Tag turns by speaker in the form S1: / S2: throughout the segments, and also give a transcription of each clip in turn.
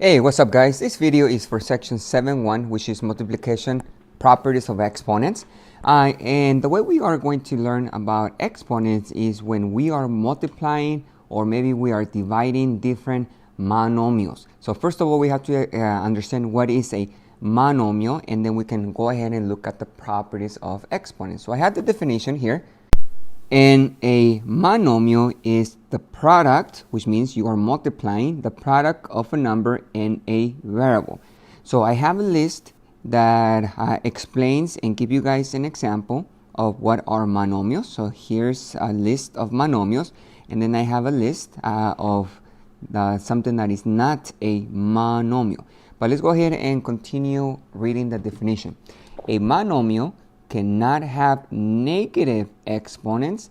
S1: Hey, what's up guys? This video is for section 7.1, which is multiplication properties of exponents. And the way we are going to learn about exponents is when we are multiplying or maybe we are dividing different monomials. So first of all, we have to understand what is a monomial, and then we can go ahead and look at the properties of exponents. So I have the definition here. And a monomial is the product, which means you are multiplying the product of a number and a variable. So I have a list that explains and give you guys an example of what are monomials. So here's a list of monomials, and then I have a list of something that is not a monomial. But let's go ahead and continue reading the definition. A monomial cannot have negative exponents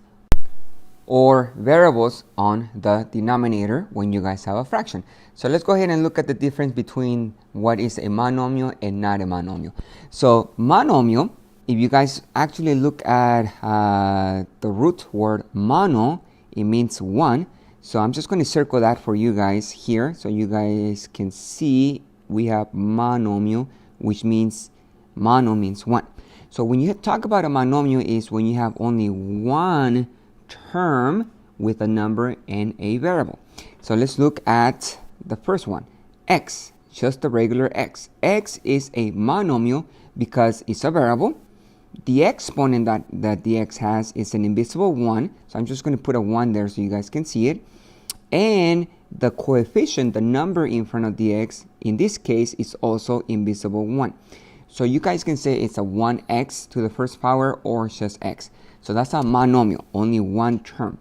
S1: or variables on the denominator when you guys have a fraction. So let's go ahead and look at the difference between what is a monomial and not a monomial. So monomial, if you guys actually look at the root word mono, it means one. So I'm just going to circle that for you guys here so you guys can see we have monomial, which means mono means one. So when you talk about a monomial is when you have only one term with a number and a variable. So let's look at the first one, x, just the regular x. X is a monomial because it's a variable. The exponent that the x has is an invisible 1. So I'm just going to put a 1 there so you guys can see it. And the coefficient, the number in front of the x, in this case is also invisible 1. So you guys can say it's a 1x to the first power or just x. So that's a monomial, only one term.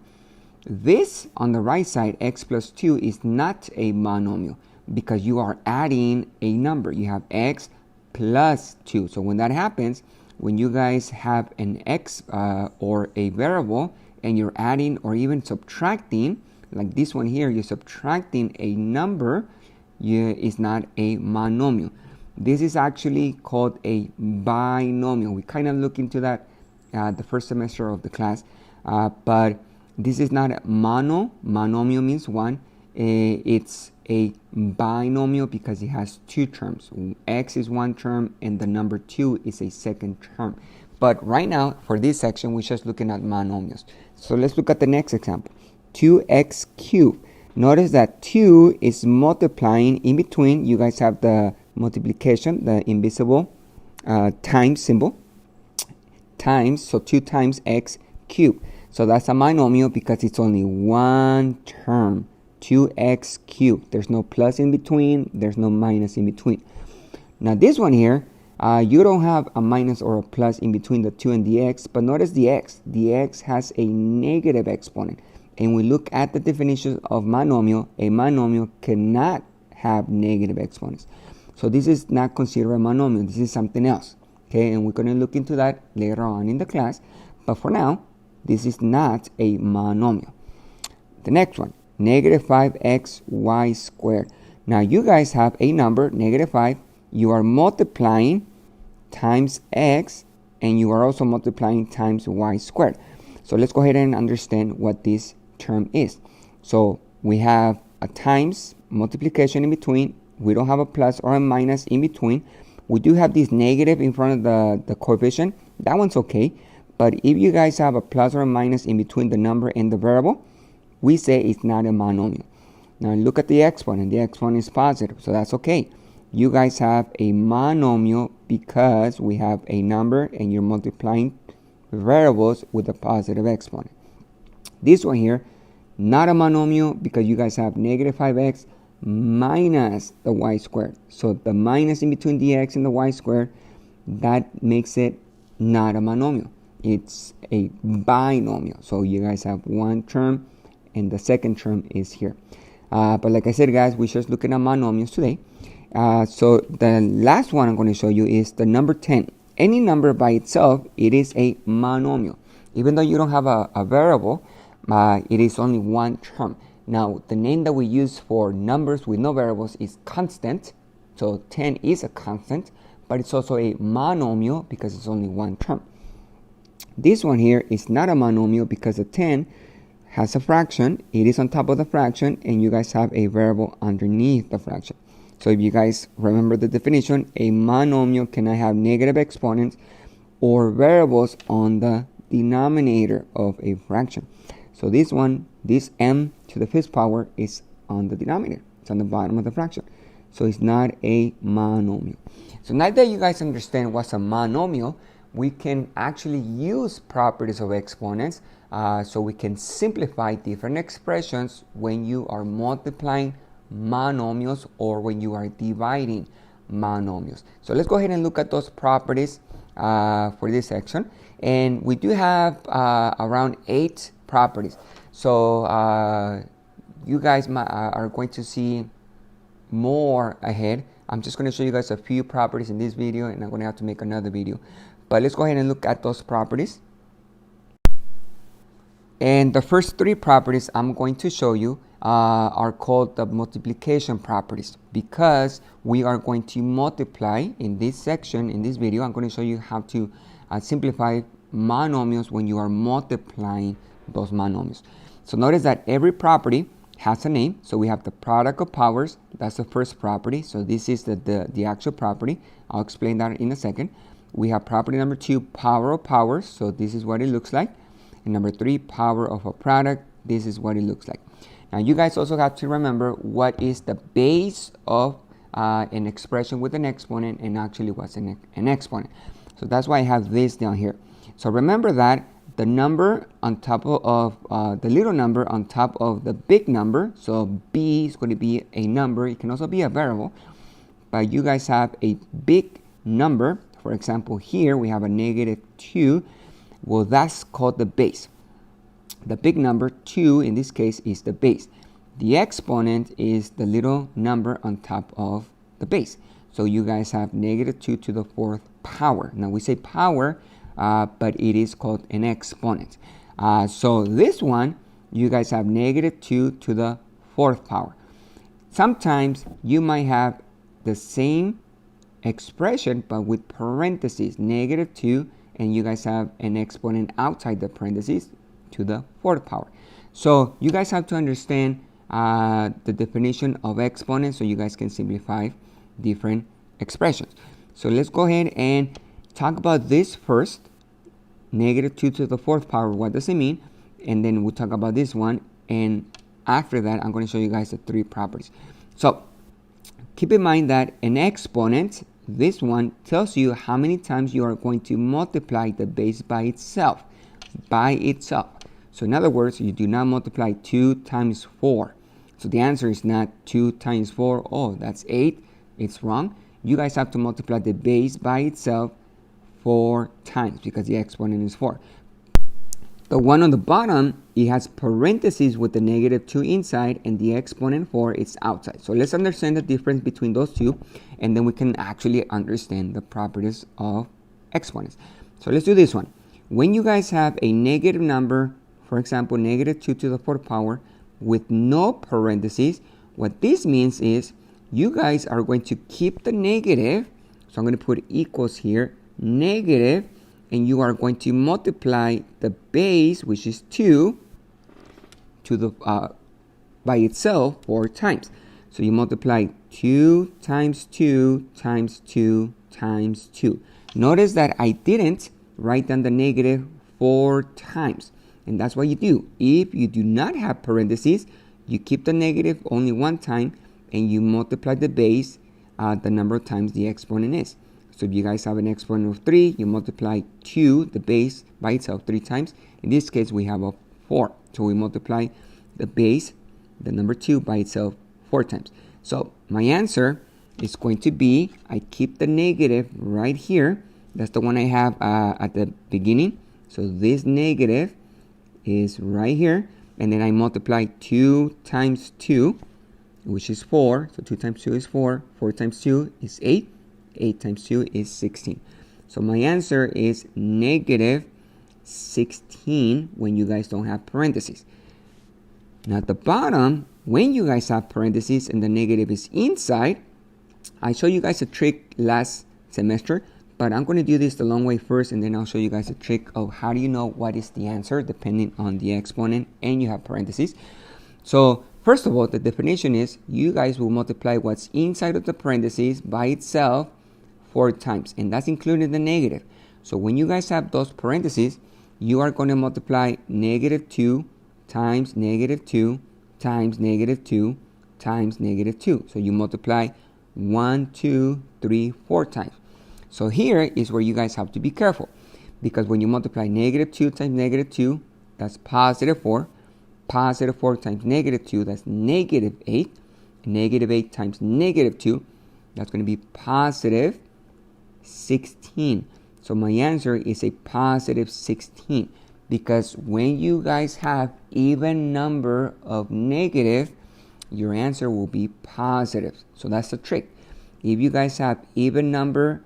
S1: This on the right side, x plus 2, is not a monomial because you are adding a number. You have x plus 2. So when that happens, when you guys have an x or a variable and you're adding or even subtracting, like this one here, you're subtracting a number, it's not a monomial. This is actually called a binomial. We kind of look into that the first semester of the class, but this is not a monomial means one. It's a binomial because it has two terms. X is one term and the number 2 is a second term. But right now, for this section, we're just looking at monomials. So let's look at the next example. 2x cubed. Notice that 2 is multiplying in between. You guys have the multiplication, the invisible times symbol, times, so 2 times x cubed. So that's a monomial because it's only one term, 2x cubed. There's no plus in between, there's no minus in between. Now this one here, you don't have a minus or a plus in between the 2 and the x, but notice the x has a negative exponent. And we look at the definition of monomial, a monomial cannot have negative exponents. So this is not considered a monomial, this is something else. Okay, and we're going to look into that later on in the class. But for now, this is not a monomial. The next one, negative 5xy squared. Now you guys have a number, negative 5. You are multiplying times x, and you are also multiplying times y squared. So let's go ahead and understand what this term is. So we have a times multiplication in between. We don't have a plus or a minus in between. We do have this negative in front of the coefficient. That one's okay. But if you guys have a plus or a minus in between the number and the variable, we say it's not a monomial. Now look at the exponent. The exponent is positive, so that's okay. You guys have a monomial because we have a number and you're multiplying variables with a positive exponent. This one here, not a monomial because you guys have negative 5x minus the y squared. So the minus in between the x and the y squared, that makes it not a monomial. It's a binomial. So you guys have one term and the second term is here. But like I said, guys, we're just looking at monomials today. So the last one I'm going to show you is the number 10. Any number by itself, it is a monomial. Even though you don't have a variable, it is only one term. Now, the name that we use for numbers with no variables is constant. So 10 is a constant, but it's also a monomial because it's only one term. This one here is not a monomial because the 10 has a fraction. It is on top of the fraction, and you guys have a variable underneath the fraction. So if you guys remember the definition, a monomial cannot have negative exponents or variables on the denominator of a fraction. So this one, this m to the fifth power is on the denominator. It's on the bottom of the fraction. So it's not a monomial. So now that you guys understand what's a monomial, we can actually use properties of exponents so we can simplify different expressions when you are multiplying monomials or when you are dividing monomials. So let's go ahead and look at those properties for this section. And we do have around 8 properties. So you guys are going to see more ahead. I'm just going to show you guys a few properties in this video, and I'm going to have to make another video. But let's go ahead and look at those properties. And the first 3 properties I'm going to show you are called the multiplication properties, because we are going to multiply in this section, in this video. I'm going to show you how to simplify monomials when you are multiplying those monomials. So notice that every property has a name. So we have the product of powers. That's the first property. So this is the actual property. I'll explain that in a second. We have property number 2, power of powers. So this is what it looks like. And number 3, power of a product. This is what it looks like. Now you guys also have to remember what is the base of an expression with an exponent, and actually what's an exponent. So that's why I have this down here. So remember that the number on top of the little number on top of the big number. So b is going to be a number. It can also be a variable. But you guys have a big number. For example, here we have a -2. Well, that's called the base. The big number 2 in this case is the base. The exponent is the little number on top of the base. So you guys have -2 to the 4th power. Now we say power, but it is called an exponent. So this one, you guys have -2 to the 4th power. Sometimes you might have the same expression, but with parentheses, -2, and you guys have an exponent outside the parentheses to the 4th power. So you guys have to understand the definition of exponents so you guys can simplify different expressions. So let's go ahead and talk about this first. -2 to the 4th power, what does it mean? And then we'll talk about this one. And after that, I'm going to show you guys the 3 properties. So keep in mind that an exponent, this one, tells you how many times you are going to multiply the base by itself. So in other words, you do not multiply 2 times 4. So the answer is not 2 times 4. Oh, that's 8. It's wrong. You guys have to multiply the base by itself 4 times because the exponent is 4. The one on the bottom, it has parentheses with the -2 inside, and the exponent 4 is outside. So let's understand the difference between those two, and then we can actually understand the properties of exponents. So let's do this one. When you guys have a negative number, for example, -2 to the 4th power with no parentheses, what this means is you guys are going to keep the negative. So I'm going to put equals here, negative, and you are going to multiply the base, which is 2, to the by itself 4 times. So you multiply 2 times 2 times 2 times 2. Notice that I didn't write down the negative 4 times. And that's what you do. If you do not have parentheses, you keep the negative only 1 time, and you multiply the base the number of times the exponent is. So if you guys have an exponent of 3, you multiply 2, the base, by itself 3 times. In this case, we have a 4. So we multiply the base, the number 2, by itself 4 times. So my answer is going to be, I keep the negative right here. That's the one I have at the beginning. So this negative is right here. And then I multiply 2 times 2, which is 4. So 2 times 2 is 4. 4 times 2 is 8. 8 times 2 is 16. So my answer is -16 when you guys don't have parentheses. Now at the bottom, when you guys have parentheses and the negative is inside, I showed you guys a trick last semester, but I'm going to do this the long way first, and then I'll show you guys a trick of how do you know what is the answer depending on the exponent and you have parentheses. So First of all, the definition is you guys will multiply what's inside of the parentheses by itself 4 times, and that's including the negative. So when you guys have those parentheses, you are going to multiply -2 times -2 times -2 times -2. So you multiply 1, 2, 3, 4 times. So here is where you guys have to be careful, because when you multiply -2 times -2, that's +4. +4 times -2, that's -8. -8 times -2, that's going to be +16. So my answer is a +16, because when you guys have even number of negative, your answer will be positive. So that's the trick. If you guys have even number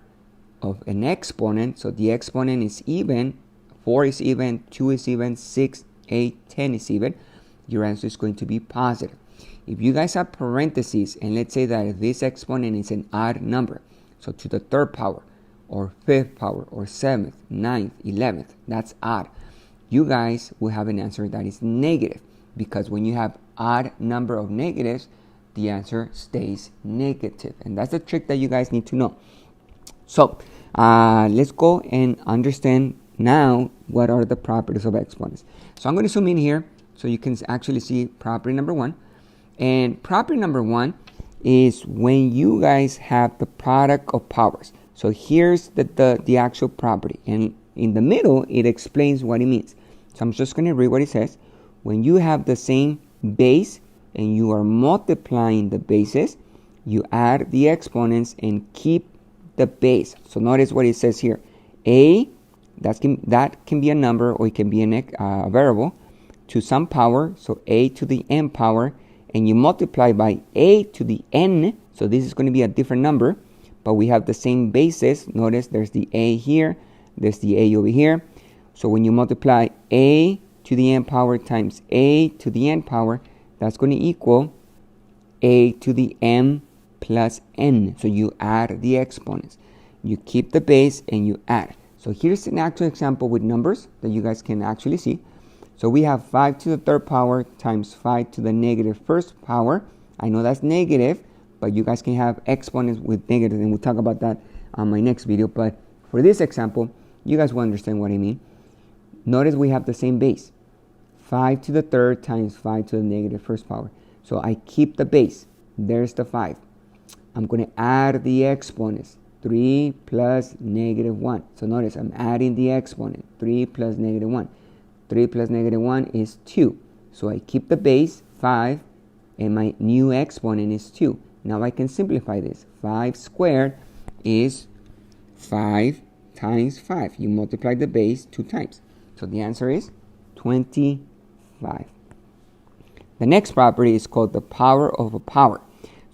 S1: of an exponent, so the exponent is even, 4 is even, 2 is even, 6, 8, 10 is even, your answer is going to be positive. If you guys have parentheses, and let's say that this exponent is an odd number, so to the 3rd power, or 5th power, or 7th, 9th, 11th, that's odd. You guys will have an answer that is negative, because when you have odd number of negatives, the answer stays negative. And that's the trick that you guys need to know. So let's go and understand now what are the properties of exponents. So I'm going to zoom in here so you can actually see property number 1. And property number 1 is when you guys have the product of powers. So here's the actual property, and in the middle it explains what it means. So I'm just going to read what it says. When you have the same base and you are multiplying the bases, you add the exponents and keep the base. So notice what it says here. A, that can be a number, or it can be a variable, to some power, so a to the n power, and you multiply by a to the n, so this is going to be a different number, but we have the same basis. Notice there's the a here, there's the a over here. So when you multiply a to the n power times a to the n power, that's going to equal a to the m plus n. So you add the exponents. You keep the base and you add. So here's an actual example with numbers that you guys can actually see. So we have 5 to the 3rd power times 5 to the -1st power. I know that's negative, but you guys can have exponents with negative, and we'll talk about that on my next video. But for this example, you guys will understand what I mean. Notice we have the same base. 5 to the 3rd times 5 to the -1st power. So I keep the base. There's the 5. I'm going to add the exponents. 3 plus -1. So notice I'm adding the exponent. 3 plus -1. 3 plus -1 is 2. So I keep the base, 5, and my new exponent is 2. Now I can simplify this. 5 squared is 5 times 5. You multiply the base 2 times. So the answer is 25. The next property is called the power of a power.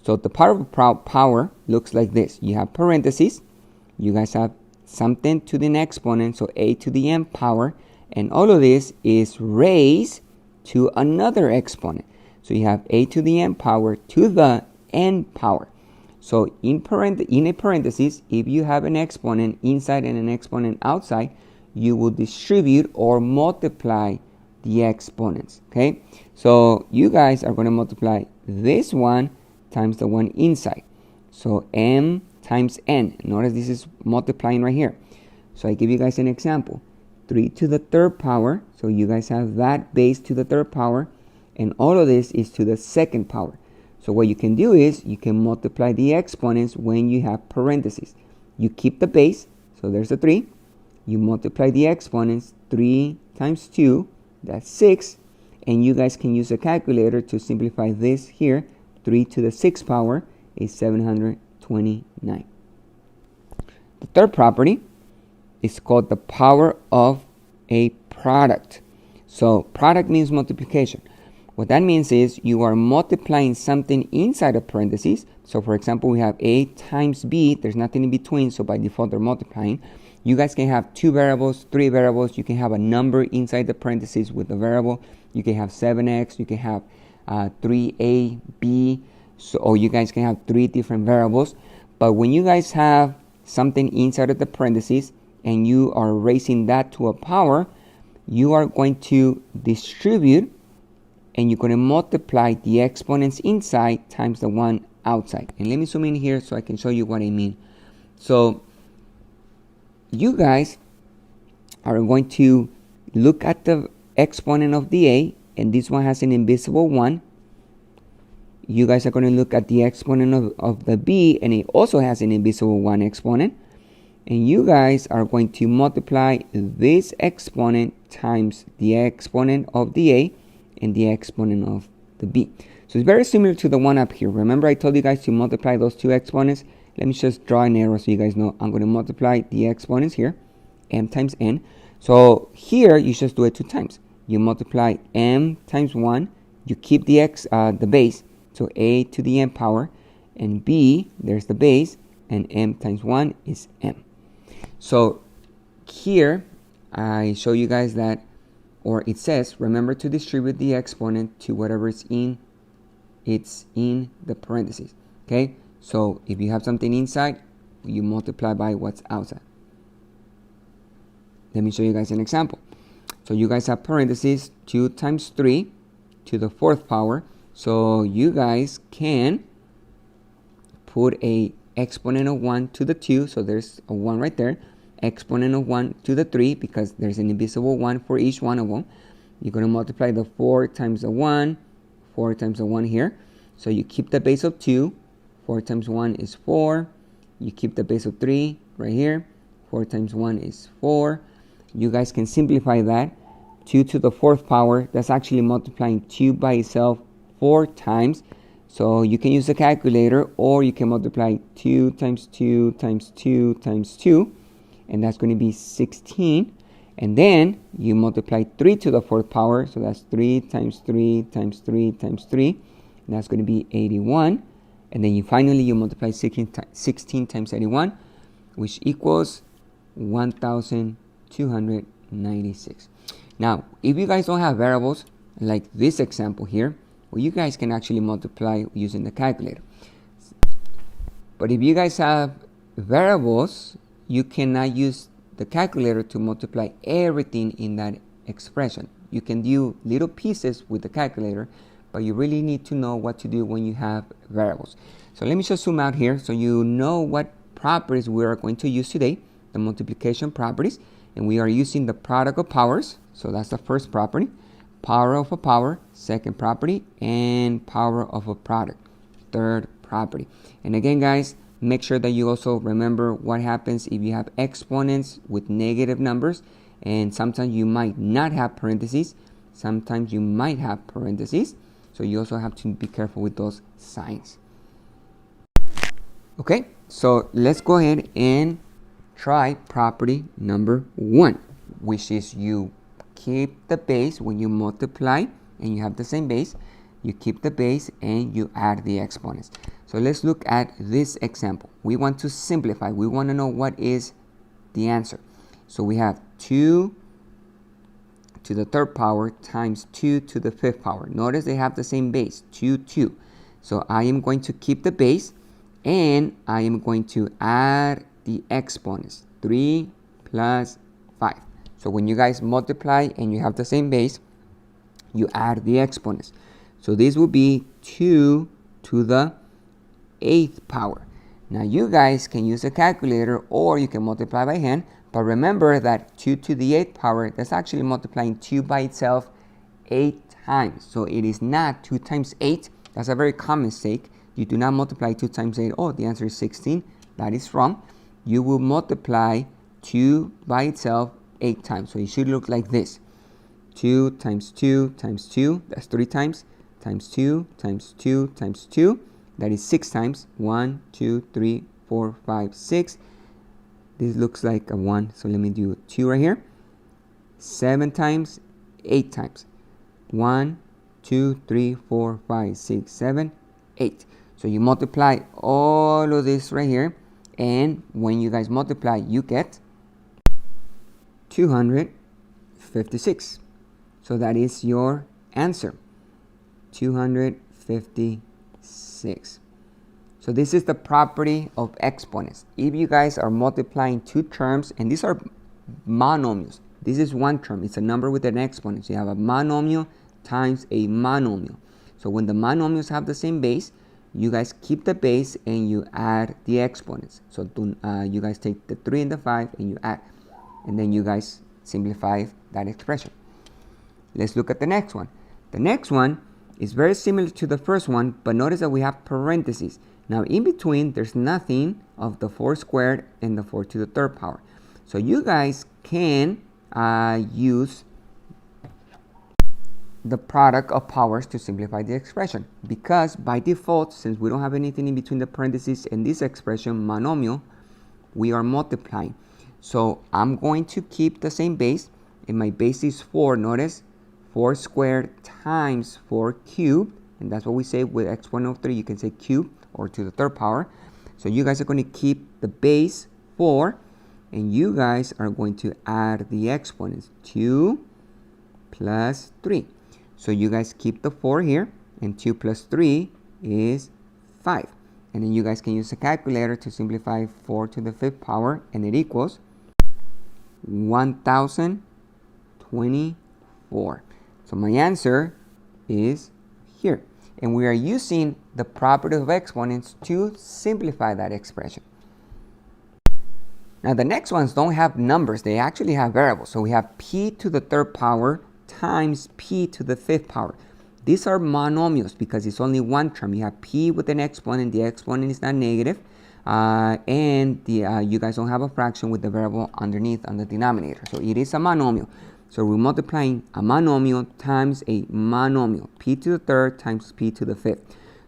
S1: So the power of a power looks like this. You have parentheses. You guys have something to the exponent, so a to the n power. And all of this is raised to another exponent. So you have a to the n power to the n power. So in a parenthesis, if you have an exponent inside and an exponent outside, you will distribute or multiply the exponents. Okay? So you guys are going to multiply this one times the one inside. So m times n. Notice this is multiplying right here. So I give you guys an example. 3 to the 3rd power. So you guys have that base to the 3rd power. And all of this is to the 2nd power. So what you can do is you can multiply the exponents when you have parentheses. You keep the base. So there's a 3. You multiply the exponents. 3 times 2. That's 6. And you guys can use a calculator to simplify this here. 3 to the 6th power is 729. The third property is called the power of a product. So product means multiplication. What that means is you are multiplying something inside of parentheses. So for example, we have A times B. There's nothing in between, so by default they're multiplying. You guys can have 2 variables, 3 variables. You can have a number inside the parentheses with a variable. You can have 7x. You can have 3ab. So, or you guys can have 3 different variables. But when you guys have something inside of the parentheses and you are raising that to a power, you are going to distribute and you're going to multiply the exponents inside times the one outside. And let me zoom in here so I can show you what I mean. So you guys are going to look at the exponent of the a, and this one has an invisible 1. You guys are going to look at the exponent of the b, and it also has an invisible 1 exponent. And you guys are going to multiply this exponent times the exponent of the a and the exponent of the b. So it's very similar to the one up here. Remember I told you guys to multiply those two exponents? Let me just draw an arrow so you guys know. I'm going to multiply the exponents here, m times n. So here you just do it 2 times. You multiply m times 1. You keep the base, so a to the n power, and b, there's the base, and m times 1 is m. So here I show you guys that, or it says, remember to distribute the exponent to whatever it's in the parentheses. Okay, so if you have something inside, you multiply by what's outside. Let me show you guys an example. So you guys have parentheses 2 times 3 to the 4th power. So you guys can put a exponent of 1 to the 2, so there's a 1 right there. Exponent of 1 to the 3, because there's an invisible 1 for each one of them. You're going to multiply the 4 times the 1, 4 times the 1 here. So you keep the base of 2. 4 times 1 is 4. You keep the base of 3 right here. 4 times 1 is 4. You guys can simplify that. 2 to the 4th power, that's actually multiplying 2 by itself 4 times. So you can use a calculator, or you can multiply 2 times 2 times 2 times 2, and that's going to be 16. And then you multiply 3 to the 4th power, so that's 3 times 3 times 3 times 3, and that's going to be 81. And then finally you multiply 16 times 81, which equals 1,296. Now, if you guys don't have variables, like this example here, well, you guys can actually multiply using the calculator. But if you guys have variables, you cannot use the calculator to multiply everything in that expression. You can do little pieces with the calculator, but you really need to know what to do when you have variables. So let me just zoom out here so you know what properties we are going to use today, the multiplication properties. And we are using the product of powers, so that's the first property. Power of a power, second property, and power of a product, third property. And again, guys, make sure that you also remember what happens if you have exponents with negative numbers, and sometimes you might not have parentheses, sometimes you might have parentheses, so you also have to be careful with those signs. Okay, so let's go ahead and try property number 1, which is you keep the base when you multiply and you have the same base. You keep the base and you add the exponents. So let's look at this example. We want to simplify. We want to know what is the answer. So we have 2 to the 3rd power times 2 to the 5th power. Notice they have the same base, 2, 2. So I am going to keep the base and I am going to add the exponents, 3 plus 5. So when you guys multiply and you have the same base, you add the exponents. So this will be 2 to the 8th power. Now you guys can use a calculator or you can multiply by hand, but remember that 2 to the 8th power, that's actually multiplying 2 by itself 8 times. So it is not 2 times 8. That's a very common mistake. You do not multiply 2 times 8. Oh, the answer is 16. That is wrong. You will multiply 2 by itself 8 times. So it should look like this. 2 times 2 times 2, that's 3 times 2 times 2 times 2, that is 6 times. 1, 2, 3, 4, 5, 6. This looks like a 1, so let me do 2 right here. 7 times, 8 times. 1, 2, 3, 4, 5, 6, 7, 8. So you multiply all of this right here, and when you guys multiply, you get 256. So that is your answer, 256. So this is the property of exponents. If you guys are multiplying two terms, and these are monomials, this is one term, it's a number with an exponent. So you have a monomial times a monomial. So when the monomials have the same base, you guys keep the base and you add the exponents. So you guys take the 3 and the 5 and you add. And then you guys simplify that expression. Let's look at the next one. The next one is very similar to the first one, but notice that we have parentheses. Now in between, there's nothing of the 4 squared and the 4 to the third power. So you guys can use the product of powers to simplify the expression, because by default, since we don't have anything in between the parentheses and this expression monomial, we are multiplying. So I'm going to keep the same base, and my base is 4. Notice 4 squared times 4 cubed, and that's what we say with exponent of 3. You can say cube or to the third power. So you guys are going to keep the base 4, and you guys are going to add the exponents 2 plus 3. So you guys keep the 4 here, and 2 plus 3 is 5. And then you guys can use a calculator to simplify 4 to the 5th power, and it equals 1024. So my answer is here. And we are using the property of exponents to simplify that expression. Now the next ones don't have numbers, they actually have variables. So we have p to the third power times p to the 5th power. These are monomials because it's only one term. You have p with an exponent, the exponent is not negative, and you guys don't have a fraction with the variable underneath on the denominator. So it is a monomial. So we're multiplying a monomial times a monomial, p to the third times p to the 5th.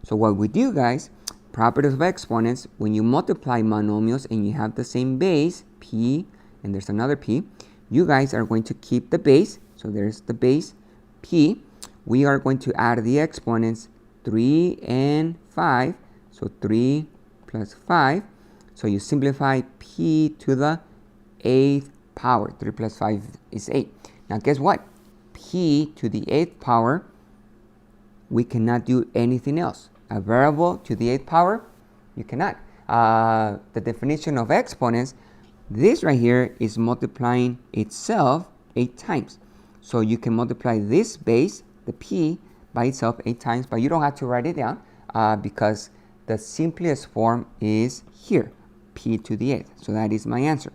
S1: So what we do, guys, properties of exponents, when you multiply monomials and you have the same base, p, and there's another p, you guys are going to keep the base. So there's the base p. We are going to add the exponents 3 and 5. So 3 plus 5. So you simplify p to the 8th power. 3 plus 5 is 8. Now guess what? P to the 8th power, we cannot do anything else. A variable to the 8th power, you cannot. The definition of exponents, this right here is multiplying itself 8 times. So you can multiply this base, the p, by itself 8 times, but you don't have to write it down because the simplest form is here, p to the 8th. So that is my answer.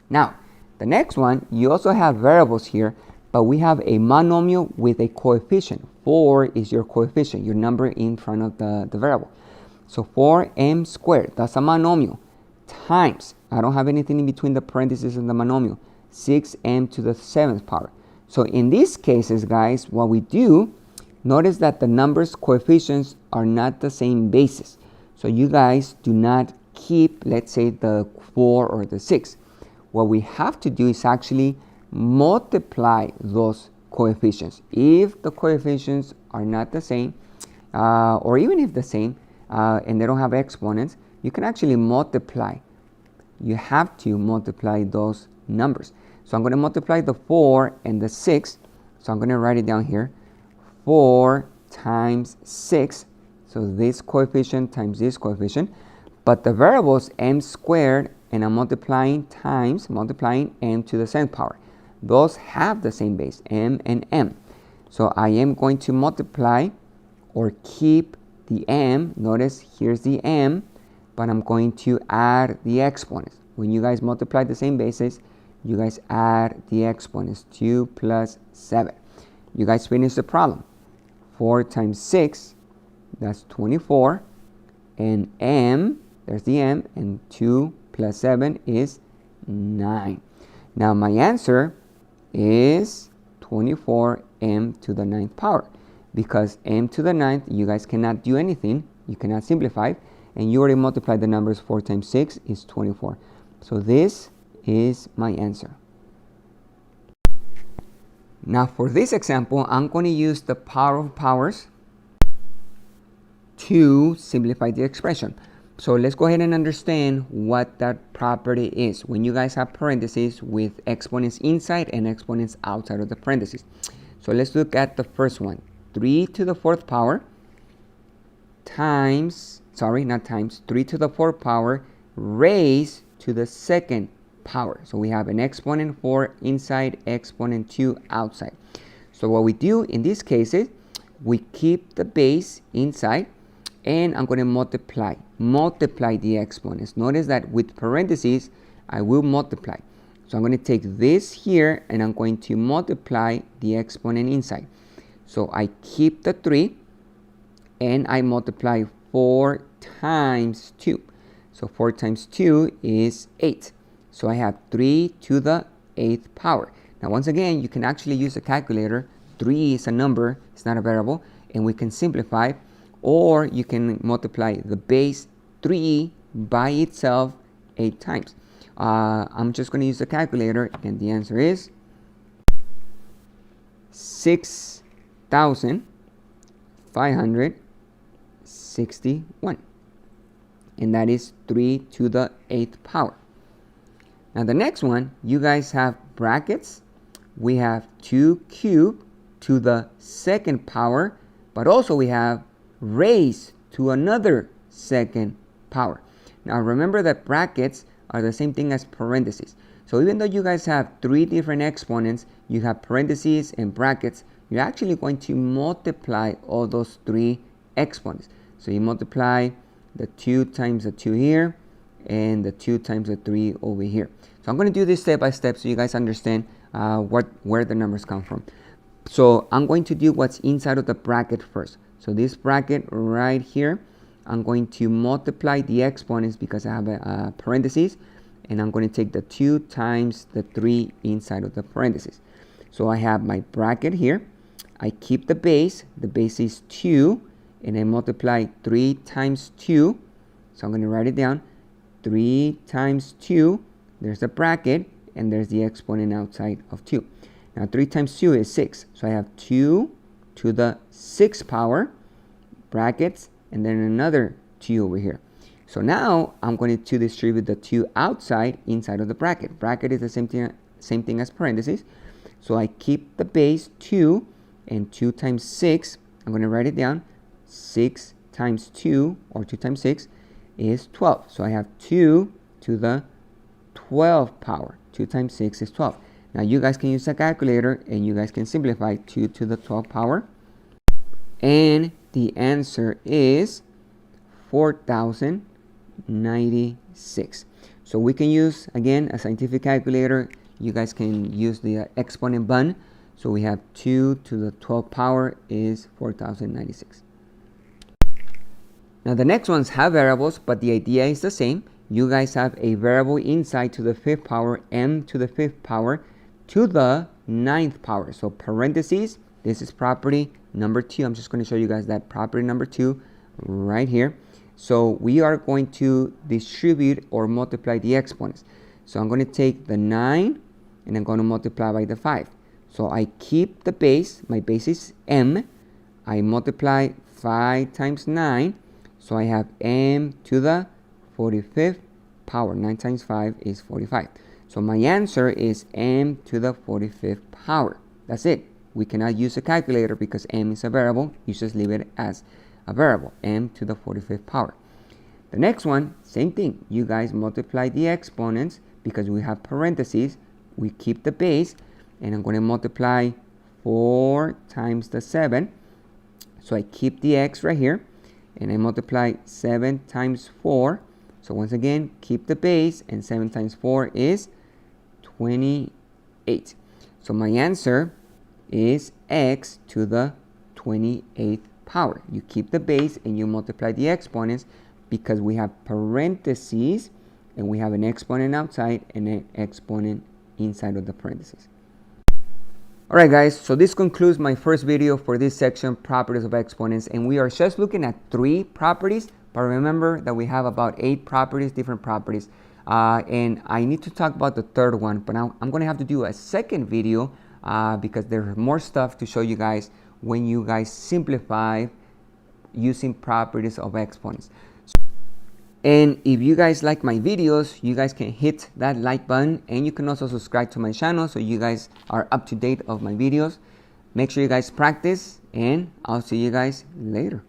S1: Now, the next one, you also have variables here, but we have a monomial with a coefficient. 4 is your coefficient, your number in front of the variable. So 4m squared, that's a monomial, times, I don't have anything in between the parentheses and the monomial, 6m to the 7th power. So in these cases, guys, what we do, notice that the numbers coefficients are not the same basis. So you guys do not keep, let's say, the 4 or the 6. What we have to do is actually multiply those coefficients. If the coefficients are not the same, or even if the same, and they don't have exponents, you can actually multiply. You have to multiply those numbers. So I'm going to multiply the 4 and the 6. So I'm going to write it down here. 4 times 6. So this coefficient times this coefficient. But the variables m squared, and I'm multiplying times, multiplying m to the 7th power. Those have the same base, m and m. So I am going to multiply or keep the m. Notice here's the m, but I'm going to add the exponents. When you guys multiply the same bases, you guys add the exponents, 2 plus 7. You guys finish the problem. 4 times 6, that's 24. And m, there's the m, and 2 plus 7 is 9. Now my answer is 24m to the 9th power. Because m to the 9th, you guys cannot do anything. You cannot simplify. And you already multiplied the numbers. 4 times 6 is 24. So this is my answer. Now for this example, I'm going to use the power of powers to simplify the expression. So let's go ahead and understand what that property is when you guys have parentheses with exponents inside and exponents outside of the parentheses. So let's look at the first one. 3 to the 4th power times, sorry, not times, 3 to the 4th power raised to the 2nd power. So we have an exponent 4 inside, exponent 2 outside. So what we do in these cases, we keep the base inside, and I'm going to multiply the exponents. Notice that with parentheses, I will multiply. So I'm going to take this here, and I'm going to multiply the exponent inside. So I keep the 3, and I multiply 4 times 2. So 4 times 2 is 8. So I have 3 to the 8th power. Now once again, you can actually use a calculator. 3 is a number, it's not a variable, and we can simplify, or you can multiply the base 3 by itself 8 times. I'm just going to use the calculator, and the answer is 6,561. And that is 3 to the 8th power. Now the next one, you guys have brackets. We have 2 cubed to the 2nd power, but also we have raised to another 2nd power. Now remember that brackets are the same thing as parentheses. So even though you guys have 3 different exponents, you have parentheses and brackets, you're actually going to multiply all those 3 exponents. So you multiply the 2 times the 2 here, and the 2 times the 3 over here. So I'm going to do this step by step so you guys understand where the numbers come from. So I'm going to do what's inside of the bracket first. So this bracket right here, I'm going to multiply the exponents because I have a parentheses, and I'm going to take the 2 times the 3 inside of the parentheses. So I have my bracket here. I keep the base is 2, and I multiply 3 times 2. So I'm going to write it down. 3 times 2, there's the bracket, and there's the exponent outside of 2. Now 3 times 2 is 6. So I have 2 to the 6th power, brackets, and then another 2 over here. So now I'm going to distribute the 2 outside inside of the bracket. Bracket is the same thing as parentheses. So I keep the base 2, and 2 times 6, I'm going to write it down. 6 times 2, or 2 times 6, is 12. So I have 2 to the 12th power. 2 times 6 is 12. Now you guys can use a calculator, and you guys can simplify 2 to the 12th power. And the answer is 4,096. So we can use, again, a scientific calculator. You guys can use the exponent button. So we have 2 to the 12th power is 4,096. Now the next ones have variables, but the idea is the same. You guys have a variable inside to the 5th power, m to the 5th power, to the 9th power. So parentheses, this is property number 2. I'm just going to show you guys that property number 2 right here. So we are going to distribute or multiply the exponents. So I'm going to take the 9, and I'm going to multiply by the 5. So I keep the base. My base is m. I multiply 5 times 9. So I have m to the 45th power. 9 times 5 is 45. So my answer is m to the 45th power. That's it. We cannot use a calculator because m is a variable. You just leave it as a variable, m to the 45th power. The next one, same thing. You guys multiply the exponents because we have parentheses. We keep the base, and I'm going to multiply 4 times the 7. So I keep the x right here, and I multiply 7 times 4. So once again, keep the base, and 7 times 4 is 28. So my answer is x to the 28th power. You keep the base and you multiply the exponents because we have parentheses, and we have an exponent outside and an exponent inside of the parentheses. Alright guys, so this concludes my first video for this section, properties of exponents, and we are just looking at 3 properties, but remember that we have about 8 properties, different properties, and I need to talk about the third one, but now I'm going to have to do a second video because there's more stuff to show you guys when you guys simplify using properties of exponents. And if you guys like my videos, you guys can hit that like button, and you can also subscribe to my channel so you guys are up to date of my videos. Make sure you guys practice, and I'll see you guys later.